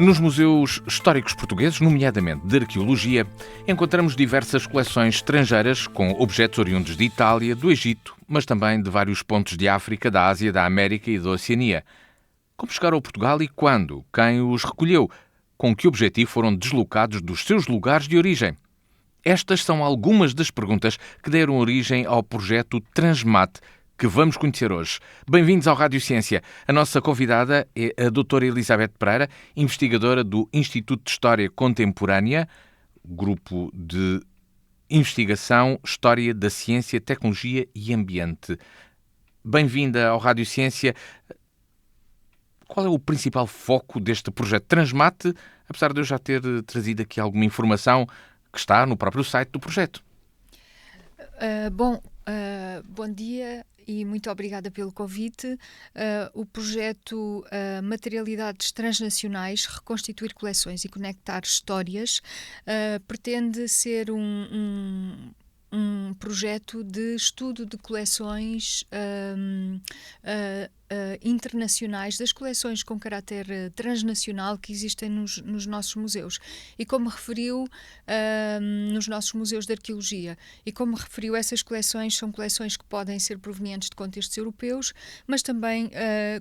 Nos museus históricos portugueses, nomeadamente de arqueologia, encontramos diversas coleções estrangeiras com objetos oriundos de Itália, do Egito, mas também de vários pontos de África, da Ásia, da América e da Oceania. Como chegaram a Portugal e quando? Quem os recolheu? Com que objetivo foram deslocados dos seus lugares de origem? Estas são algumas das perguntas que deram origem ao projeto Transmate, que vamos conhecer hoje. Bem-vindos ao Rádio Ciência. A nossa convidada é a doutora Elizabeth Pereira, investigadora do Instituto de História Contemporânea, Grupo de Investigação, História da Ciência, Tecnologia e Ambiente. Bem-vinda ao Rádio Ciência. Qual é o principal foco deste projeto Transmate, apesar de eu já ter trazido aqui alguma informação que está no próprio site do projeto? Bom dia e muito obrigada pelo convite. O projeto Materialidades Transnacionais, Reconstituir Coleções e Conectar Histórias pretende ser um projeto de estudo de coleções internacionais, das coleções com caráter transnacional que existem nos nossos museus. E como referiu, nos nossos museus de arqueologia. E como referiu, essas coleções são coleções que podem ser provenientes de contextos europeus, mas também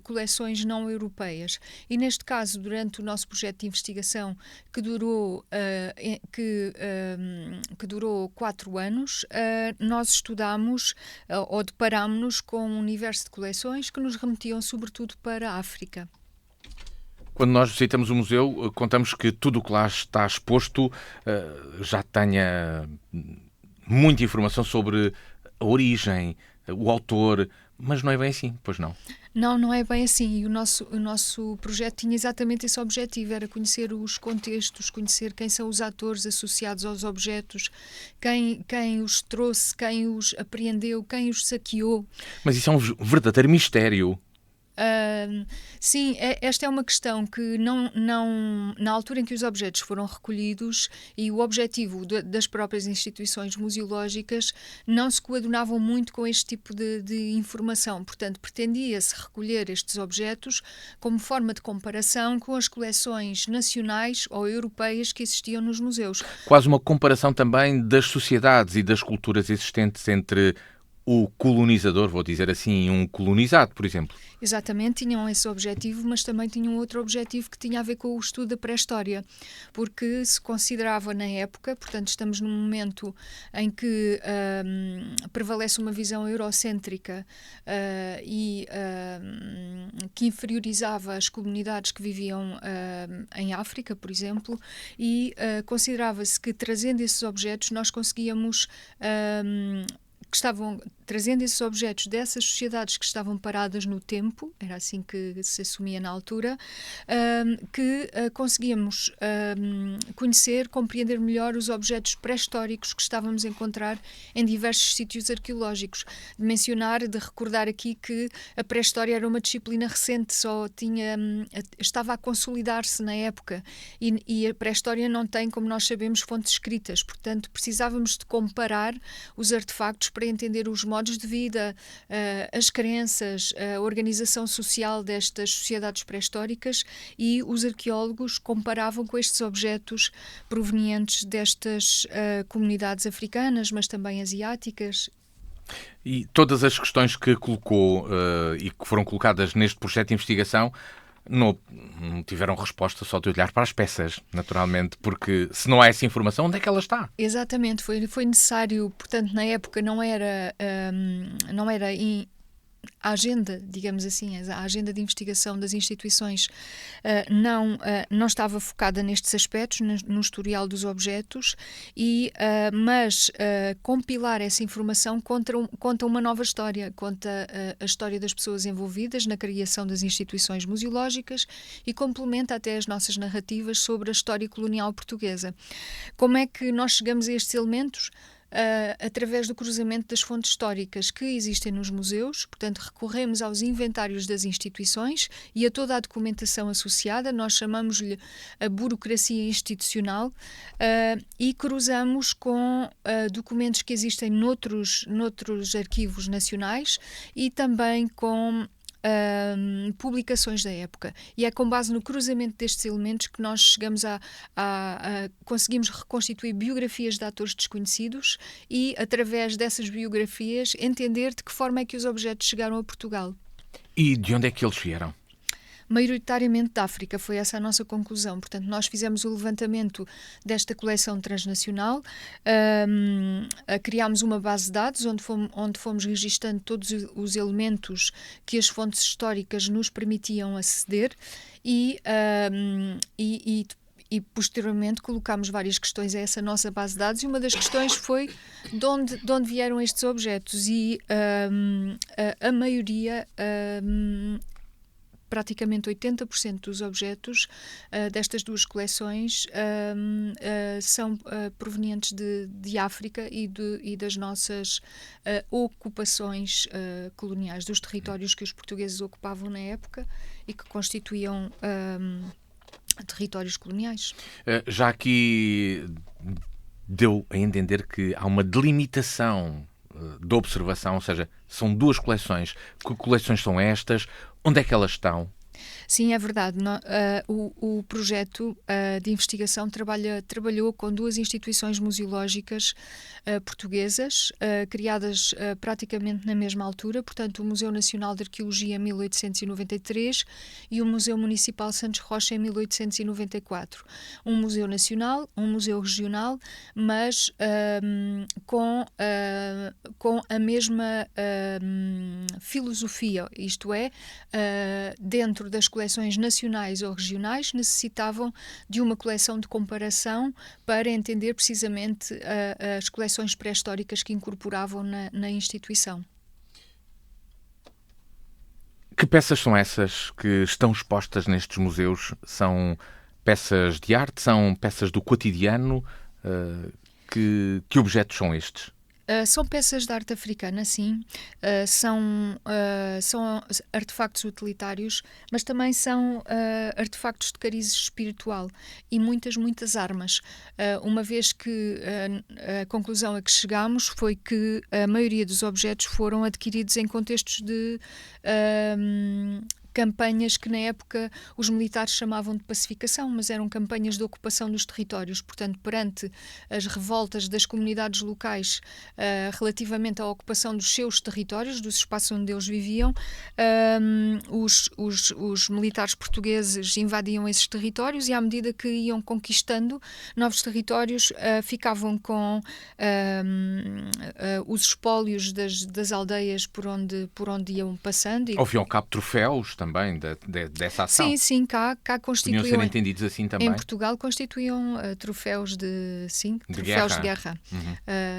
coleções não europeias. E neste caso, durante o nosso projeto de investigação, que durou 4 anos, nós estudámos ou deparámos-nos com um universo de coleções que nos remetiam sobretudo para a África. Quando nós visitamos o museu, contamos que tudo o que lá está exposto já tenha muita informação sobre a origem, o autor, mas não é bem assim, pois não? Não é bem assim. E o nosso projeto tinha exatamente esse objetivo, era conhecer os contextos, conhecer quem são os atores associados aos objetos, quem os trouxe, quem os apreendeu, quem os saqueou. Mas isso é um verdadeiro mistério. Sim, esta é uma questão que na altura em que os objetos foram recolhidos e o objetivo das próprias instituições museológicas não se coadunavam muito com este tipo de informação. Portanto, pretendia-se recolher estes objetos como forma de comparação com as coleções nacionais ou europeias que existiam nos museus. Quase uma comparação também das sociedades e das culturas existentes entre o colonizador, vou dizer assim, e um colonizado, por exemplo. Exatamente, tinham esse objetivo, mas também tinham outro objetivo que tinha a ver com o estudo da pré-história, porque se considerava na época, portanto estamos num momento em que prevalece uma visão eurocêntrica e que inferiorizava as comunidades que viviam em África, por exemplo, e considerava-se que trazendo esses objetos nós conseguíamos que estavam trazendo esses objetos dessas sociedades que estavam paradas no tempo, era assim que se assumia na altura, conseguíamos conhecer, compreender melhor os objetos pré-históricos que estávamos a encontrar em diversos sítios arqueológicos. De recordar aqui que a pré-história era uma disciplina recente, estava a consolidar-se na época e a pré-história não tem, como nós sabemos, fontes escritas, portanto precisávamos de comparar os artefactos para entender os modos de vida, as crenças, a organização social destas sociedades pré-históricas, e os arqueólogos comparavam com estes objetos provenientes destas comunidades africanas, mas também asiáticas. E todas as questões que colocou e que foram colocadas neste projeto de investigação não tiveram resposta só de olhar para as peças, naturalmente, porque se não há essa informação, onde é que ela está? Exatamente, foi necessário, portanto, na época não era a agenda, digamos assim, a agenda de investigação das instituições não estava focada nestes aspectos, no historial dos objetos, mas compilar essa informação conta uma nova história, conta a história das pessoas envolvidas na criação das instituições museológicas e complementa até as nossas narrativas sobre a história colonial portuguesa. Como é que nós chegamos a estes elementos? Através do cruzamento das fontes históricas que existem nos museus, portanto recorremos aos inventários das instituições e a toda a documentação associada, nós chamamos-lhe a burocracia institucional, e cruzamos com documentos que existem noutros arquivos nacionais e também com publicações da época. E é com base no cruzamento destes elementos que nós chegamos conseguimos reconstituir biografias de atores desconhecidos e, através dessas biografias, entender de que forma é que os objetos chegaram a Portugal. E de onde é que eles vieram? Maioritariamente da África, foi essa a nossa conclusão. Portanto, nós fizemos o levantamento desta coleção transnacional, criámos uma base de dados onde fomos registando todos os elementos que as fontes históricas nos permitiam aceder e posteriormente colocámos várias questões a essa nossa base de dados, e uma das questões foi de onde vieram estes objetos, e a maioria, praticamente 80% dos objetos destas duas coleções são provenientes de África e das nossas ocupações coloniais, dos territórios que os portugueses ocupavam na época e que constituíam territórios coloniais. Já aqui deu a entender que há uma delimitação de observação, ou seja, são duas coleções. Que coleções são estas? Onde é que elas estão? Sim, é verdade. O projeto de investigação trabalhou com duas instituições museológicas portuguesas, criadas praticamente na mesma altura, portanto, o Museu Nacional de Arqueologia em 1893 e o Museu Municipal Santos Rocha em 1894. Um museu nacional, um museu regional, mas com a mesma filosofia, isto é, dentro das coleções nacionais ou regionais, necessitavam de uma coleção de comparação para entender precisamente as coleções pré-históricas que incorporavam na instituição. Que peças são essas que estão expostas nestes museus? São peças de arte? São peças do cotidiano? Que objetos são estes? São peças de arte africana, sim. São artefactos utilitários, mas também são artefactos de cariz espiritual e muitas armas. Uma vez que a conclusão a que chegámos foi que a maioria dos objetos foram adquiridos em contextos de campanhas que na época os militares chamavam de pacificação, mas eram campanhas de ocupação dos territórios. Portanto, perante as revoltas das comunidades locais relativamente à ocupação dos seus territórios, dos espaços onde eles viviam, os militares portugueses invadiam esses territórios e, à medida que iam conquistando novos territórios, ficavam com os espólios das aldeias por onde iam passando. Ao fim e ao cabo, troféus também dessa ação. Sim, cá constituíam... Podiam ser entendidos assim também? Em Portugal constituíam troféus de guerra. Uhum.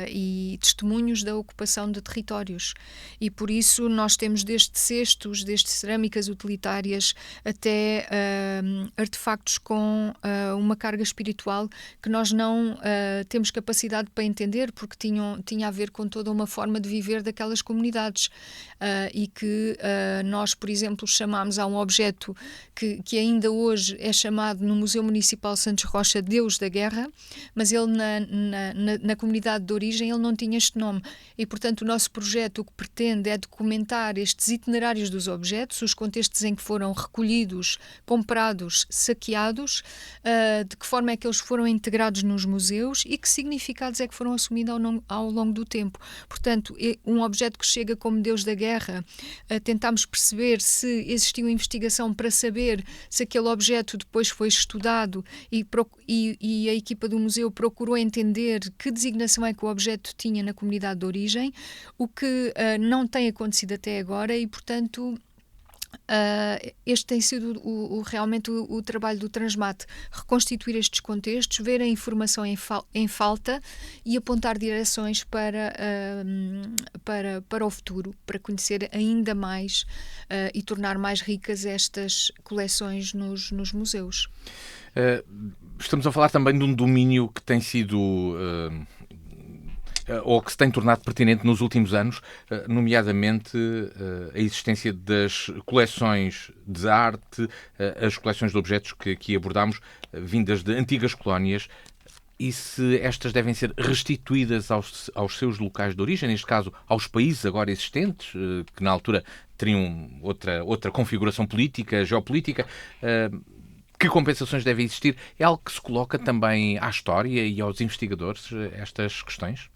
E testemunhos da ocupação de territórios. E por isso nós temos desde cestos, desde cerâmicas utilitárias, até artefactos com uma carga espiritual que nós não temos capacidade para entender, porque tinha a ver com toda uma forma de viver daquelas comunidades. E que nós, por exemplo, chamámos a um objeto que ainda hoje é chamado no Museu Municipal Santos Rocha Deus da Guerra, mas ele na comunidade de origem ele não tinha este nome. E, portanto, o nosso projeto o que pretende é documentar estes itinerários dos objetos, os contextos em que foram recolhidos, comprados, saqueados, de que forma é que eles foram integrados nos museus e que significados é que foram assumidos ao longo do tempo. Portanto, um objeto que chega como Deus da Guerra, tentámos perceber se existiu investigação para saber se aquele objeto depois foi estudado e a equipa do museu procurou entender que designação é que o objeto tinha na comunidade de origem, o que não tem acontecido até agora e, portanto, este tem sido realmente o trabalho do Transmate, reconstituir estes contextos, ver a informação em falta e apontar direções para o futuro, para conhecer ainda mais e tornar mais ricas estas coleções nos museus. Estamos a falar também de um domínio que tem sido... ou que se tem tornado pertinente nos últimos anos, nomeadamente a existência das coleções de arte, as coleções de objetos que aqui abordámos, vindas de antigas colónias. e se estas devem ser restituídas aos seus locais de origem, neste caso aos países agora existentes, que na altura teriam outra configuração política, geopolítica. Que compensações devem existir? É algo que se coloca também à história e aos investigadores, estas questões?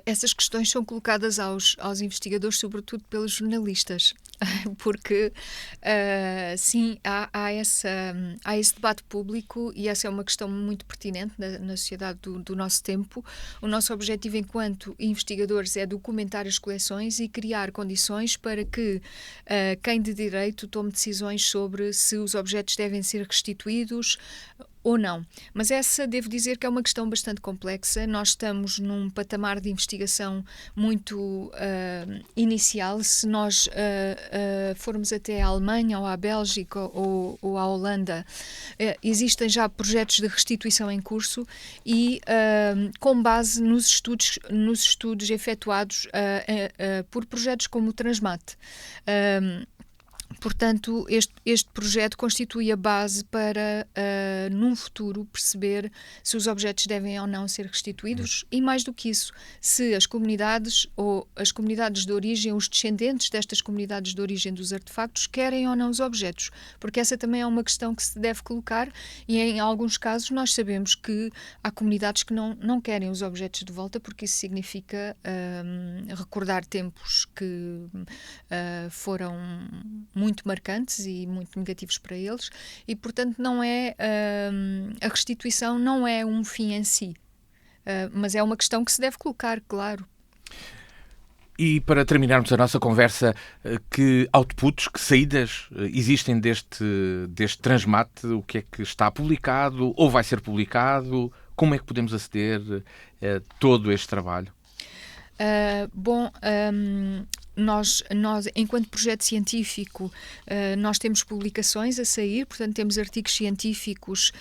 Essas questões são colocadas aos investigadores, sobretudo pelos jornalistas, porque sim, há esse debate público e essa é uma questão muito pertinente na sociedade do nosso tempo. O nosso objetivo enquanto investigadores é documentar as coleções e criar condições para que quem de direito tome decisões sobre se os objetos devem ser restituídos ou não. Mas essa, devo dizer que é uma questão bastante complexa. Nós estamos num patamar de investigação muito inicial. Se nós formos até à Alemanha ou à Bélgica ou à Holanda, existem já projetos de restituição em curso e com base nos estudos efetuados por projetos como o Transmate. Portanto, este projeto constitui a base para, num futuro, perceber se os objetos devem ou não ser restituídos e, mais do que isso, se as comunidades ou as comunidades de origem, os descendentes destas comunidades de origem dos artefactos, querem ou não os objetos. Porque essa também é uma questão que se deve colocar e, em alguns casos, nós sabemos que há comunidades que não querem os objetos de volta porque isso significa recordar tempos que foram muito marcantes e muito negativos para eles e, portanto, não é a restituição não é um fim em si, mas é uma questão que se deve colocar, claro. E para terminarmos a nossa conversa, que outputs, que saídas existem deste Transmate? O que é que está publicado ou vai ser publicado? Como é que podemos aceder a todo este trabalho? Nós, enquanto projeto científico, nós temos publicações a sair, portanto temos artigos científicos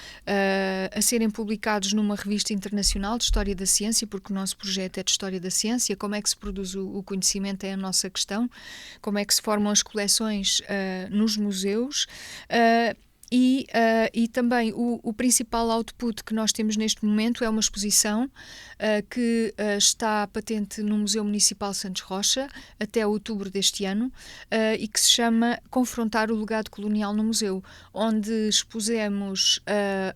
a serem publicados numa revista internacional de História da Ciência, porque o nosso projeto é de História da Ciência. Como é que se produz o conhecimento é a nossa questão, como é que se formam as coleções nos museus. E também o principal output que nós temos neste momento é uma exposição que está patente no Museu Municipal Santos Rocha até outubro deste ano e que se chama Confrontar o Legado Colonial no Museu, onde expusemos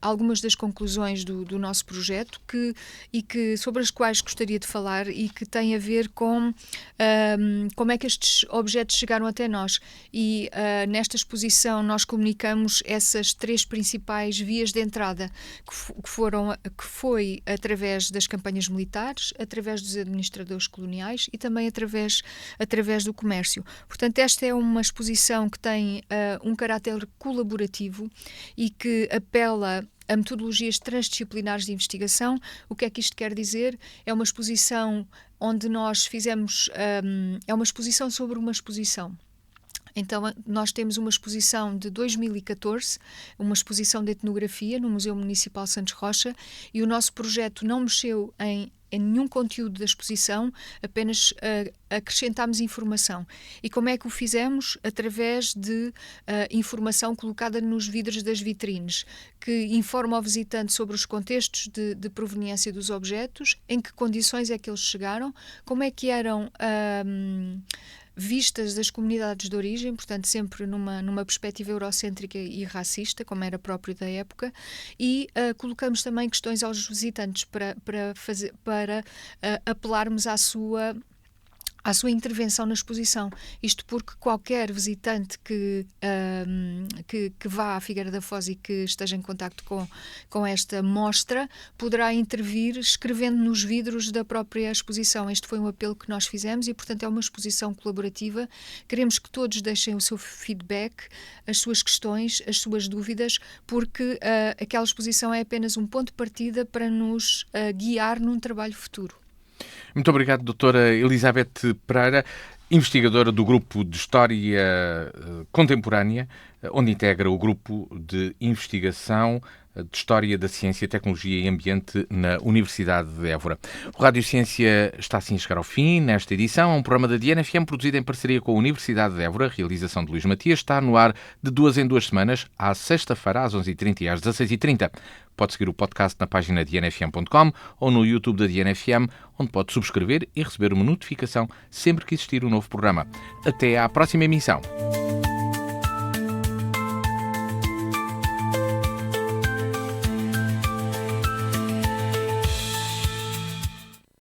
algumas das conclusões do nosso projeto sobre as quais gostaria de falar e que têm a ver com como é que estes objetos chegaram até nós. E nesta exposição nós comunicamos essas três principais vias de entrada, que foi através das campanhas militares, através dos administradores coloniais e também através do comércio. Portanto, esta é uma exposição que tem um caráter colaborativo e que apela a metodologias transdisciplinares de investigação. O que é que isto quer dizer? É uma exposição onde nós fizemos... é uma exposição sobre uma exposição. Então, nós temos uma exposição de 2014, uma exposição de etnografia no Museu Municipal Santos Rocha, e o nosso projeto não mexeu em nenhum conteúdo da exposição, apenas acrescentámos informação. E como é que o fizemos? Através de informação colocada nos vidros das vitrines, que informa ao visitante sobre os contextos de proveniência dos objetos, em que condições é que eles chegaram, como é que eram... vistas das comunidades de origem, portanto sempre numa perspectiva eurocêntrica e racista, como era próprio da época, e colocamos também questões aos visitantes para apelarmos à sua intervenção na exposição. Isto porque qualquer visitante que vá à Figueira da Foz e que esteja em contacto com esta mostra poderá intervir escrevendo nos vidros da própria exposição. Este foi um apelo que nós fizemos e, portanto, é uma exposição colaborativa. Queremos que todos deixem o seu feedback, as suas questões, as suas dúvidas, porque aquela exposição é apenas um ponto de partida para nos guiar num trabalho futuro. Muito obrigado, doutora Elizabeth Pereira, investigadora do Grupo de História Contemporânea, onde integra o Grupo de Investigação de História da Ciência, Tecnologia e Ambiente na Universidade de Évora. O Rádio Ciência está assim a chegar ao fim nesta edição. É um programa da DNFM produzido em parceria com a Universidade de Évora, realização de Luís Matias. Está no ar de 2 em 2 semanas, à sexta-feira às 11h30 e às 16h30. Pode seguir o podcast na página dnfm.com ou no YouTube da DNFM, onde pode subscrever e receber uma notificação sempre que existir um novo programa. Até à próxima emissão.